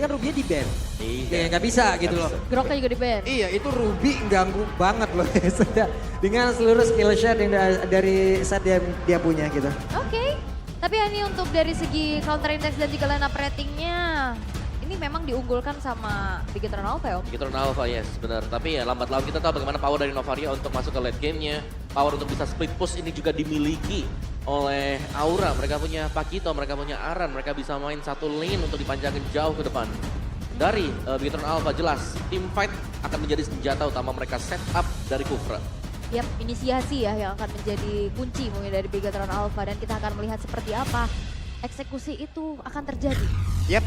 kan Ruby di ban. Iya. Ya nggak bisa gitu loh. Groknya juga di ban. Iya itu Ruby ganggu banget loh sudah dengan seluruh skill shot yang dari set dia punya gitu. Oke. Tapi ini untuk dari segi counter index dan juga line up ratingnya. Ini memang diunggulkan sama Bigetron Alpha ya Om? Bigetron Alpha yes benar. Tapi ya lambat laun kita tahu bagaimana power dari Novaria untuk masuk ke late game-nya. Power untuk bisa split push ini juga dimiliki oleh Aura. Mereka punya Pakito, mereka punya Aran. Mereka bisa main satu lane untuk dipanjangin jauh ke depan. Dari Bigetron Alpha jelas team fight akan menjadi senjata utama mereka set up dari Kufra. Yap, inisiasi ya yang akan menjadi kunci mungkin dari Bigetron Alpha. Dan kita akan melihat seperti apa eksekusi itu akan terjadi. Yap,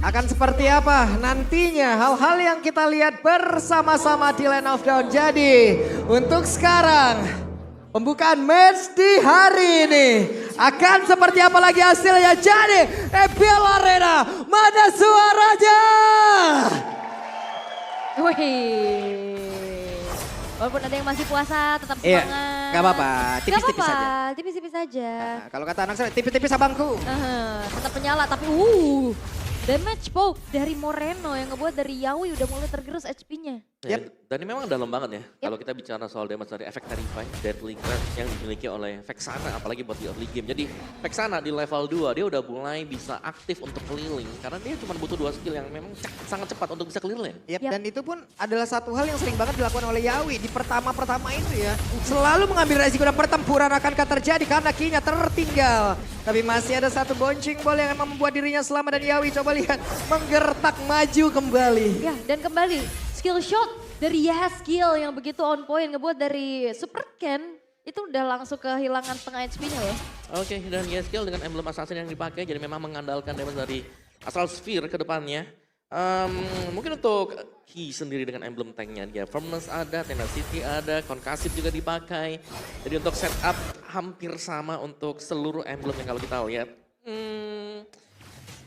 akan seperti apa nantinya hal-hal yang kita lihat bersama-sama di Land of Dawn. Jadi untuk sekarang pembukaan match di hari ini akan seperti apa lagi hasilnya. Jadi EPL Arena mana suaranya? Wih. Walaupun ada yang masih puasa tetap semangat. Iya, gak apa-apa, tipis-tipis saja. Tipis-tipis saja. Nah, kalau kata anak saya tipis-tipis abangku. Tetap menyala tapi damage poke dari Moreno yang ngebuat dari Yawi udah mulai tergerus HP-nya. Yep. Dan ini memang dalam banget ya. Kalau kita bicara soal damage dari efek Terrify, Deadly Grasp yang dimiliki oleh Vexana, apalagi buat di early game. Jadi Vexana di level 2 dia udah mulai bisa aktif untuk keliling. Karena dia cuma butuh 2 skill yang memang sangat cepat untuk bisa clear lane. Yep. Dan itu pun adalah satu hal yang sering banget dilakukan oleh Yawi. Di pertama-pertama itu ya. Selalu mengambil resiko dan pertempuran akankah terjadi karena kinya tertinggal. Tapi masih ada satu boncing ball yang emang membuat dirinya selamat dan Yawi coba lihat menggertak maju kembali. Ya dan kembali skill shot dari Yaskill yang begitu on point ngebuat dari Super Ken itu udah langsung kehilangan setengah HP-nya loh. Oke, dan Yaskill dengan emblem assassin yang dipakai jadi memang mengandalkan damage dari Astral Sphere ke depannya. Mungkin untuk Key sendiri dengan emblem tanknya dia Firmness ada, Tenacity ada, Concussive juga dipakai. Jadi untuk setup hampir sama untuk seluruh emblem yang kalau kita lihat.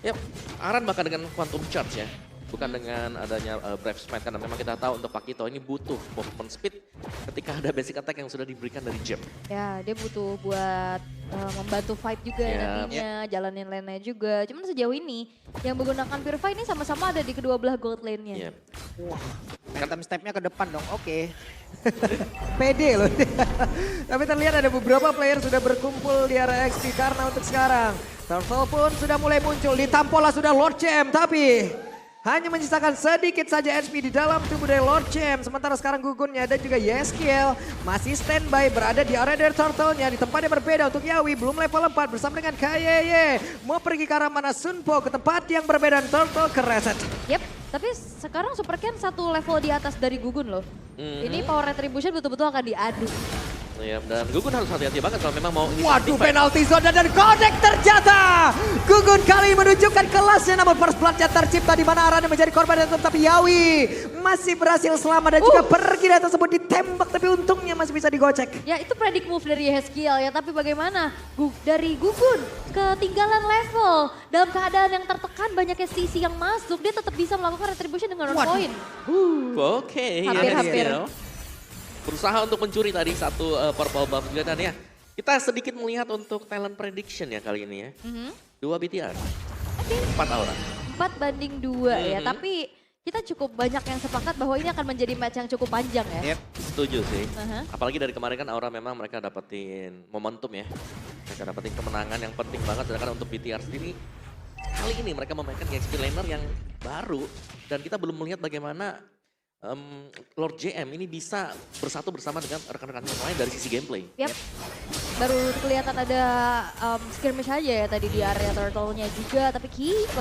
Yap, Aran bakal dengan Quantum Charge ya. Bukan dengan adanya Brave Smite karena memang kita tahu untuk Pakito ini butuh movement speed ketika ada basic attack yang sudah diberikan dari Jeb. Ya dia butuh buat membantu fight juga nantinya, jalanin lane-nya juga. Cuman sejauh ini yang menggunakan Purify ini sama-sama ada di kedua belah gold lane-nya. Wah, kata stepnya ke depan dong, oke. Pede loh. Tapi terlihat ada beberapa player sudah berkumpul di area XP karena untuk sekarang Turtle pun sudah mulai muncul, ditampola sudah Lord CM tapi hanya menyisakan sedikit saja HP di dalam tubuh dari Lord CM. Sementara sekarang gugunnya dan juga Yaskill masih standby berada di area dari Turtle-nya. Di tempat yang berbeda untuk Yawi belum level 4 bersama dengan Kayeye. Mau pergi ke arah mana Sunpo ke tempat yang berbeda dan Turtle ke reset. Yep, tapi sekarang Super Ken satu level di atas dari Gugun loh. Ini power retribution betul-betul akan diadu. Ya, dan Gugun harus hati-hati banget kalau memang mau... Waduh, penalti zone dan connect terjata. Gugun kali menunjukkan kelasnya namun first blood-nya tercipta di mana Aran yang menjadi korban dan tapi Yawi masih berhasil selamat dan juga pergi dari tersebut ditembak tapi untungnya masih bisa digocek. Ya itu predict move dari Yaskill ya, tapi bagaimana dari Gugun ketinggalan level dalam keadaan yang tertekan banyaknya CC yang masuk dia tetap bisa melakukan retribution dengan on point. Oke, Hampir-hampir. Berusaha untuk mencuri tadi satu purple buff juga dan ya. Kita sedikit melihat untuk talent prediction ya kali ini ya. 2 BTR, 4 Aura. 4-2 ya, tapi kita cukup banyak yang sepakat bahwa ini akan menjadi match yang cukup panjang ya. Yep. Setuju sih. Apalagi dari kemarin kan Aura memang mereka dapetin momentum ya. Mereka dapetin kemenangan yang penting banget. Sedangkan untuk BTR sendiri kali ini mereka memainkan XP laner yang baru. Dan kita belum melihat bagaimana Lord JM ini bisa bersatu bersama dengan rekan-rekan yang lain dari sisi gameplay. Yap. Baru kelihatan ada skirmish aja ya tadi di area turtle-nya juga, tapi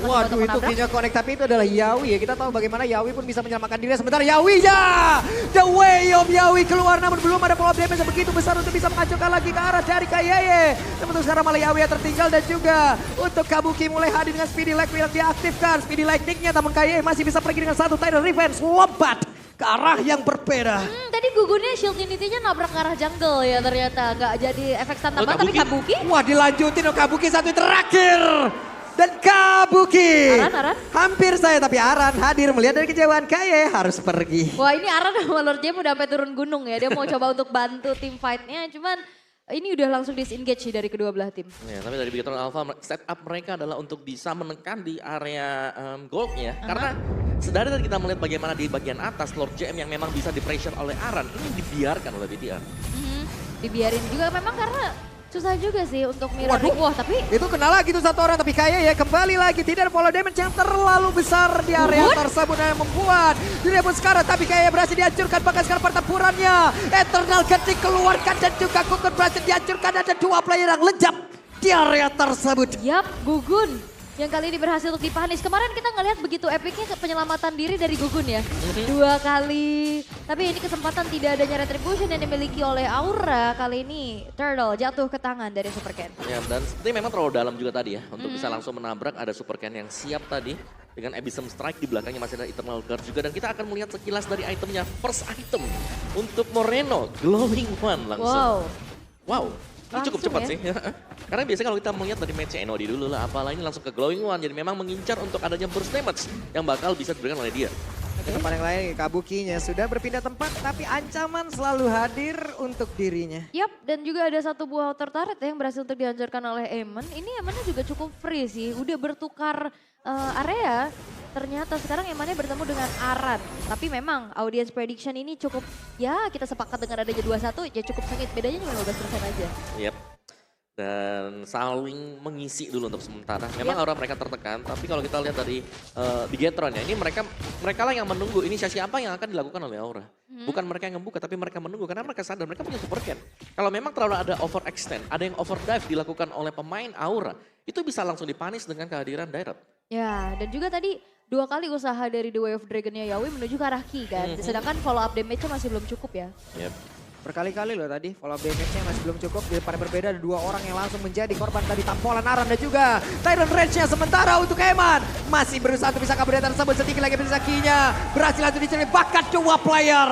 Waduh itu kayaknya connect tapi itu adalah Yawi ya. Kita tahu bagaimana Yawi pun bisa menyelamatkan diri. Sebentar Yawi ya. The way of Yawi keluar namun belum ada follow up damage yang begitu besar untuk bisa menghancurkan lagi ke arah dari Kayeye. Namun untuk sekarang malah Yawi yang tertinggal dan juga untuk Kabuki mulai hadir dengan Speedy Leg yang diaktifkan. Speedy Lightning-nya namun Kayeye masih bisa pergi dengan satu Tidal Revenge. Lompat ke arah yang berbeda. Tadi gugunnya shield unity-nya nabrak ke arah jungle ya ternyata. Nggak jadi efek stun tambahan tapi Kabuki. Wah dilanjutin Kabuki satu terakhir. Dan Kabuki. Aran. Hampir saya tapi Aran hadir melihat dari kejauhan Kaye harus pergi. Wah ini Aran sama Lord Jam udah sampai turun gunung ya. Dia mau coba untuk bantu tim fight-nya cuman ini udah langsung disengage sih dari kedua belah tim. Ya, tapi dari Bigetron Alpha setup mereka adalah untuk bisa menekan di area goldnya. Karena sedari tadi kita melihat bagaimana di bagian atas Lord JM yang memang bisa di-pressure oleh Aran, ini dibiarkan oleh BTR. Dibiarin juga memang karena susah juga sih untuk mirroring. Wah tapi Itu kena lagi tuh satu orang, tapi kayak ya kembali lagi tidak ada follow damage yang terlalu besar di area tersebut yang membuat direbut sekarang, tapi kayak berhasil dihancurkan bahkan sekarang pertempurannya. Eternal Gun dikeluarkan dan juga Gugun berhasil dihancurkan, ada dua player yang lejap di area tersebut. yap, Gugun yang kali ini berhasil untuk dipunish. Kemarin kita ngelihat begitu epicnya penyelamatan diri dari Gugun ya. 2 kali. Tapi ini kesempatan tidak adanya retribution yang dimiliki oleh Aura. Kali ini Turtle jatuh ke tangan dari Super Ken. Ya, dan sepertinya memang terlalu dalam juga tadi ya. Untuk bisa langsung menabrak, ada Super Ken yang siap tadi. Dengan Abyssal Strike di belakangnya masih ada Eternal Guard juga. Dan kita akan melihat sekilas dari itemnya. First item untuk Moreno, Glowing One langsung. Wow. Ini cukup Langsung cepat ya. sih. Karena biasanya kalau kita melihat dari match Enodi dulu lah, apalah ini langsung ke Glowing One. Jadi memang mengincar untuk adanya burst damage yang bakal bisa diberikan oleh dia. Di tempat yang lain Kabukinya sudah berpindah tempat, tapi ancaman selalu hadir untuk dirinya. Yap, dan juga ada satu buah outer turret yang berhasil untuk dihancurkan oleh Eamon. Ini Eamonnya juga cukup free sih, udah bertukar area. Ternyata sekarang Eamonnya bertemu dengan Aran. Tapi memang audience prediction ini cukup, ya kita sepakat dengan adanya 2-1 ya cukup sengit. Bedanya cuma 15% aja. Yap. Dan saling mengisi dulu untuk sementara. Memang aura mereka tertekan, tapi kalau kita lihat dari Bigetron ya, ini mereka lah yang menunggu inisiasi apa yang akan dilakukan oleh Aura. Bukan mereka yang membuka, tapi mereka menunggu karena mereka sadar mereka punya Super Ken. Kalau memang terlalu ada overextend, ada yang overdive dilakukan oleh pemain Aura, itu bisa langsung dipanis dengan kehadiran Direct. Ya, dan juga tadi 2 kali usaha dari The Way of Dragon-nya Yawi menuju ke arah Ki kan. Sedangkan follow up damage-nya masih belum cukup ya. Yep. Berkali-kali loh tadi follow up damage-nya masih belum cukup. Daripada berbeda ada 2 orang yang langsung menjadi korban dari tampolan Aran dan juga Tyrant Rage-nya. Sementara untuk Eman masih berusaha untuk bisa kabur dari tersebut. Sedikit lagi Kinya berhasil langsung dicuri bakat 2 player.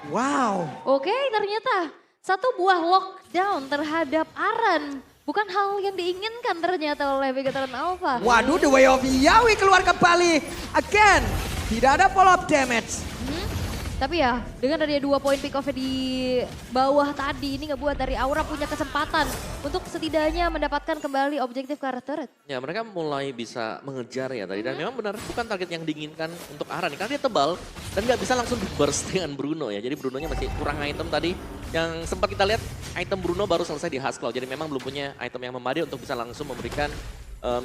Wow. Oke, ternyata satu buah lockdown terhadap Aran. Bukan hal yang diinginkan ternyata oleh Bigetron Alpha. Waduh, The Way of Yawi keluar kembali. Again, tidak ada follow up damage. Tapi ya, dengan adanya 2 poin pick off di bawah tadi, ini ngebuat dari Aura punya kesempatan untuk setidaknya mendapatkan kembali objektif ke arah turret. Ya mereka mulai bisa mengejar ya tadi dan memang benar bukan target yang diinginkan untuk Aran karena dia tebal dan nggak bisa langsung burst dengan Bruno ya. Jadi Brunonya masih kurang item tadi yang sempat kita lihat item Bruno baru selesai di Husklaw. Jadi memang belum punya item yang memadai untuk bisa langsung memberikan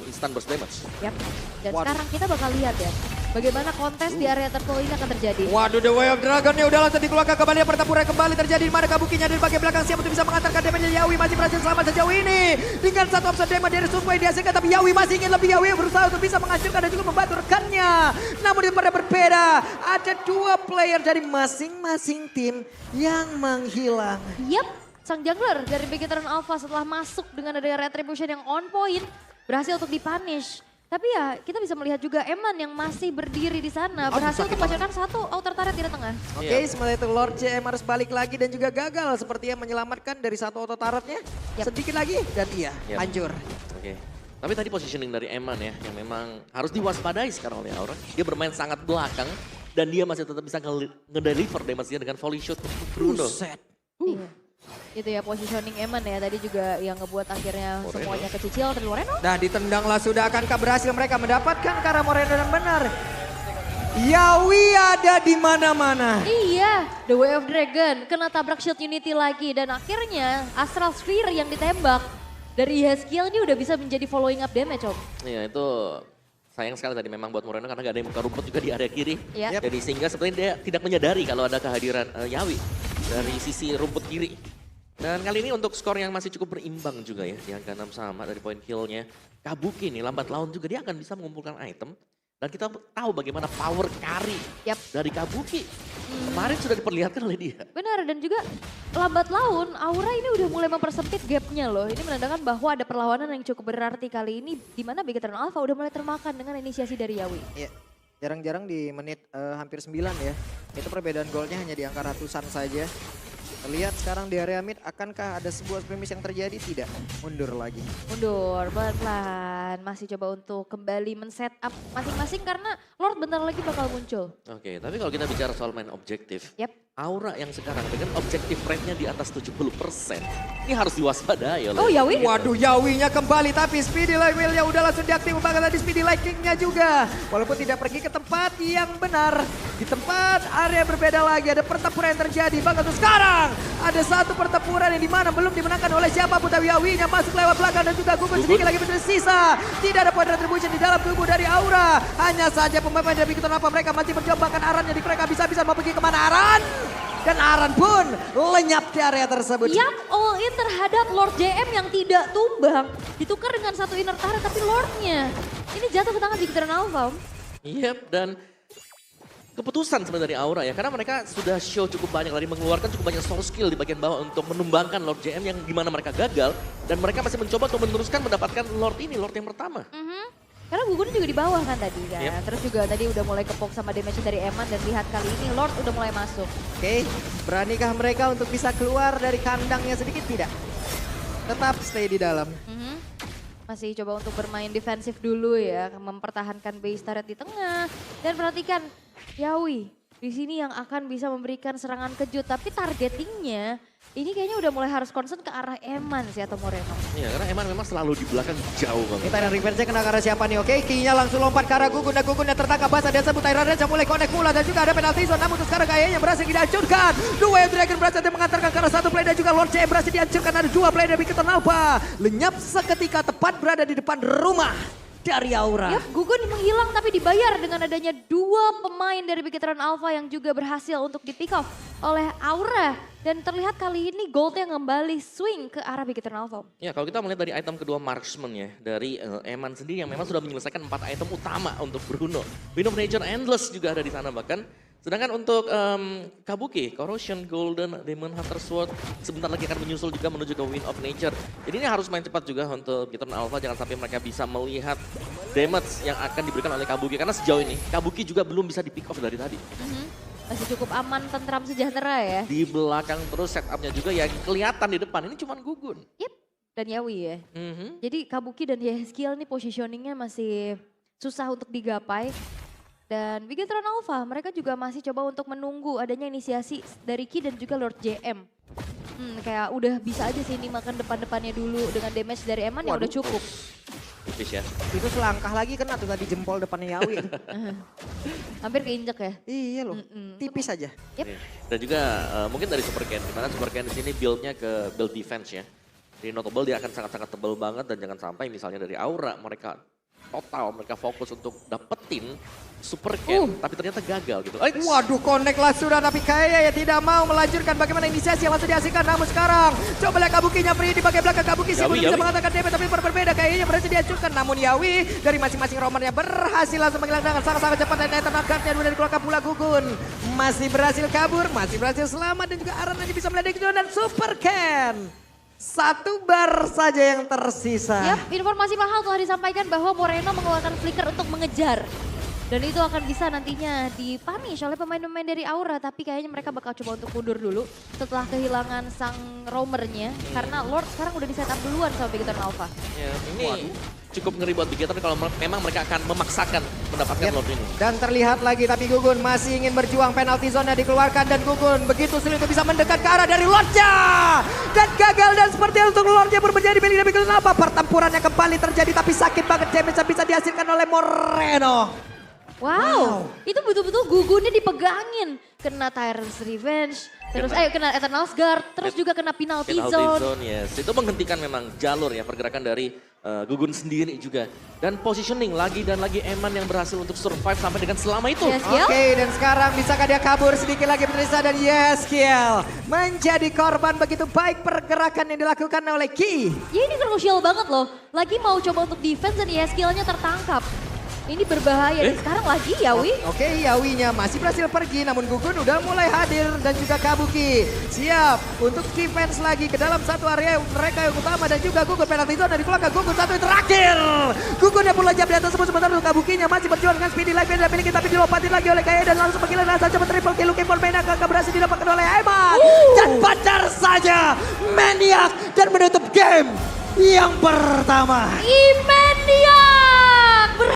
instant burst damage. Yap. Dan sekarang kita bakal lihat ya, bagaimana kontes di area turtle ini akan terjadi. Waduh, The Way of Dragon-nya udah langsung dikeluarkan kembali. Pertempuran kembali terjadi di mana Kabukinya dari bagian belakang siap untuk bisa mengantarkan damage Yawi. Masih berhasil selamat sejauh ini. Dengan satu opsi damage dari Sunway dihasilkan, tapi Yawi masih ingin lebih. Yawi berusaha untuk bisa menghancurkan dan juga membantu rekannya. Namun daripada berbeda, ada 2 player dari masing-masing tim yang menghilang. Yap, sang jungler dari Bigetron Alpha setelah masuk dengan adanya retribution yang on point, berhasil untuk dipunish. Tapi ya kita bisa melihat juga Eman yang masih berdiri di sana. Berhasil untuk menghasilkan satu outer turret di tengah. Oke, sementara itu Lord JM harus balik lagi dan juga gagal. Sepertinya menyelamatkan dari satu auto turretnya. Sedikit lagi dan iya, hancur. Oke. Tapi tadi positioning dari Eman ya yang memang harus diwaspadai sekarang oleh Aura. Dia bermain sangat belakang dan dia masih tetap bisa ngedeliver damage-nya dengan volley shot Bruno. Buset. Iya. Itu ya positioning Eman ya, tadi juga yang ngebuat akhirnya semuanya kecicil dari Moreno. Nah, ditendanglah sudah, akankah berhasil mereka mendapatkan karena Moreno dan benar. Yawi ada di mana-mana. Iya, The Way of Dragon kena tabrak shield Unity lagi dan akhirnya Astral Sphere yang ditembak dari Yeskiel ini udah bisa menjadi following up damage, Om. Iya itu sayang sekali tadi memang buat Moreno karena gak ada yang buka rumput juga di area kiri. Iya. Jadi sehingga sepertinya dia tidak menyadari kalau ada kehadiran Yawi dari sisi rumput kiri. Dan kali ini untuk skor yang masih cukup berimbang juga ya. Di angka 6 sama dari poin kill-nya. Kabuki nih lambat laun juga dia akan bisa mengumpulkan item. Dan kita tahu bagaimana power carry dari Kabuki. Kemarin sudah diperlihatkan oleh dia. Benar, dan juga lambat laun Aura ini udah mulai mempersempit gapnya loh. Ini menandakan bahwa ada perlawanan yang cukup berarti kali ini. Di mana Bigetron Alpha udah mulai termakan dengan inisiasi dari Yawi. Iya, jarang-jarang di menit hampir 9 ya. Itu perbedaan golnya hanya di angka ratusan saja. Lihat sekarang di area mid, akankah ada sebuah premis yang terjadi? Tidak, mundur lagi. Mundur, pelan-pelan. Masih coba untuk kembali men-set up masing-masing karena Lord bentar lagi bakal muncul. Oke, tapi kalau kita bicara soal main objektif. Yap. Aura yang sekarang dengan objective rate-nya di atas 70%. Ini harus diwaspadai oleh. Oh Yawi? Waduh, Yawinya kembali tapi Speedy Light Wheel-nya udah langsung diaktifkan tadi Speedy Light King-nya juga. Walaupun tidak pergi ke tempat yang benar. Di tempat area berbeda lagi ada pertempuran yang terjadi. Bahkan tuh sekarang ada satu pertempuran yang dimana belum dimenangkan oleh siapapun. Tapi Yawinya masuk lewat belakang dan juga Gugun sedikit lagi tersisa. Tidak ada point retribution di dalam tubuh dari Aura. Hanya saja pemain dari begitu apa mereka masih mencoba bahkan Aran jadi mereka bisa mau pergi kemana Aran. Dan Aran pun lenyap di area tersebut. Yang all in terhadap Lord JM yang tidak tumbang. Ditukar dengan satu inner turret tapi Lordnya. Ini jatuh ke tangan Victor Alpha. Yep, dan keputusan sebenarnya dari Aura ya. Karena mereka sudah show cukup banyak tadi, mengeluarkan cukup banyak soul skill di bagian bawah untuk menumbangkan Lord JM yang dimana mereka gagal. Dan mereka masih mencoba untuk meneruskan mendapatkan Lord ini, Lord yang pertama. Karena Gugun juga di bawah kan tadi kan. Yep. Terus juga tadi udah mulai kepok sama damage dari Eman dan lihat kali ini Lord udah mulai masuk. Oke, beranikah mereka untuk bisa keluar dari kandangnya sedikit? Tidak. Tetap stay di dalam. Masih coba untuk bermain defensif dulu ya, mempertahankan base turret di tengah. Dan perhatikan Yawi di sini yang akan bisa memberikan serangan kejut, tapi targetingnya ini kayaknya udah mulai harus concern ke arah Eman sih atau Moreno. Iya, karena Eman memang selalu di belakang jauh banget. Kita dan revenge kena ke arah siapa nih? Oke, Ki-nya langsung lompat ke arah Gugun dan Gugun yang tertangkap basah dan sebut Tyran Raja mulai connect pula dan juga ada penalti zone. Namun sekarang kayaknya berhasil dihancurkan. Dua Dragon berhasil mengantarkan ke arah satu play dan juga Lord JM berhasil dihancurkan. Ada dua play dari Victor Alpha. Lenyap seketika tepat berada di depan rumah dari Aura. Yap, Gugun menghilang tapi dibayar dengan adanya dua pemain dari Bigitron Alpha yang juga berhasil untuk di pick off oleh Aura. Dan terlihat kali ini goldnya kembali swing ke arah Bigitron Alpha. Ya, kalau kita melihat dari item kedua marksman ya, dari Eman sendiri yang memang sudah menyelesaikan 4 item utama untuk Bruno. Wind of Nature Endless juga ada di sana bahkan. Sedangkan untuk Kabuki, Corrosion, Golden, Demon Hunter Sword sebentar lagi akan menyusul juga menuju ke Wind of Nature. Jadi ini harus main cepat juga untuk Bigitron Alpha, jangan sampai mereka bisa melihat damage yang akan diberikan oleh Kabuki. Karena sejauh ini Kabuki juga belum bisa di pick off dari tadi. Masih cukup aman, tentram, sejahtera ya. Di belakang terus setupnya juga yang kelihatan di depan, ini cuma Gugun. Yep, dan Yawi ya. Jadi Kabuki dan Yeskiel nih positioningnya masih susah untuk digapai. Dan Bigitron Alpha mereka juga masih coba untuk menunggu adanya inisiasi dari Ki dan juga Lord JM. Kayak udah bisa aja sih ini makan depan-depannya dulu dengan damage dari Eman yang udah cukup. Tipis ya. Itu selangkah lagi kena tuh tadi jempol depannya Yawi. Hampir keinjek ya. Iya loh, tipis aja. Yep. Dan juga mungkin dari Super Ken, dimana Super Ken di sini build-nya ke build defense ya. Di notable dia akan sangat-sangat tebal banget dan jangan sampai misalnya dari Aura mereka fokus untuk dapetin Super Ken, tapi ternyata gagal gitu. Waduh, connect lah sudah, tapi kayaknya ya tidak mau melanjutkan bagaimana inisiasi yang langsung dihasilkan. Namun sekarang, coba lihat Kabukinya free di bagian belakang Kabuki sih belum bisa mengatakan damage, tapi berbeda kayaknya berhasil dihancurkan. Namun Yawi dari masing-masing romernya berhasil langsung menghilangkan dengan sangat-sangat cepat dan Eternal Guard-nya dulu dikeluarkan pula Gugun. Masih berhasil kabur, masih berhasil selamat dan juga Aran hanya bisa meledek dan Super Ken. Satu bar saja yang tersisa. Yap, informasi mahal telah disampaikan bahwa Moreno mengeluarkan flicker untuk mengejar. Dan itu akan bisa nantinya dipunish oleh pemain-pemain dari Aura. Tapi kayaknya mereka bakal coba untuk mundur dulu setelah kehilangan sang roamernya. Karena Lord sekarang udah di setup duluan sama Bigitron Alpha. Ya, ini cukup ngeri buat Bigitron kalau memang mereka akan memaksakan mendapatkan Lord ini. Dan terlihat lagi tapi Gugun masih ingin berjuang, penalti zone dikeluarkan dan Gugun begitu sulit untuk bisa mendekat ke arah dari Lordnya. Dan gagal dan seperti untuk Lordnya pun menjadi milik Bigitron Alpha. Pertempurannya kembali terjadi tapi sakit banget damage yang bisa dihasilkan oleh Moreno. Wow, itu betul-betul Gugunnya dipegangin. Kena Tyrant's Revenge, terus kena Eternal's Guard, terus juga kena penalty zone. Yes. Itu menghentikan memang jalur ya pergerakan dari Gugun sendiri juga. Dan positioning lagi dan lagi Eman yang berhasil untuk survive sampai dengan selama itu. Oke, dan sekarang bisakah dia kabur sedikit lagi pemirsa dan Yeskiel menjadi korban begitu baik pergerakan yang dilakukan oleh Ki. Ya ini krusial banget loh, lagi mau coba untuk defense dan Yeskielnya tertangkap. Ini berbahaya dan sekarang lagi Yawi. Oke, Yawinya masih berhasil pergi namun Gugun udah mulai hadir dan juga Kabuki siap untuk defense lagi ke dalam satu area mereka yang utama dan juga Gugun penalti zone dari keluarga Gugun satu yang terakhir. Gugun yang pun lejap di atas tersebut sementara untuk Kabukinya masih berjuang dengan Speedy Life yang dimiliki tapi dilompatin lagi oleh Kaya dan langsung pergi langsung coba triple kill looking for Maniac akan berhasil didapatkan oleh Eman. Dan pacar saja Maniac dan menutup game yang pertama. Imenia!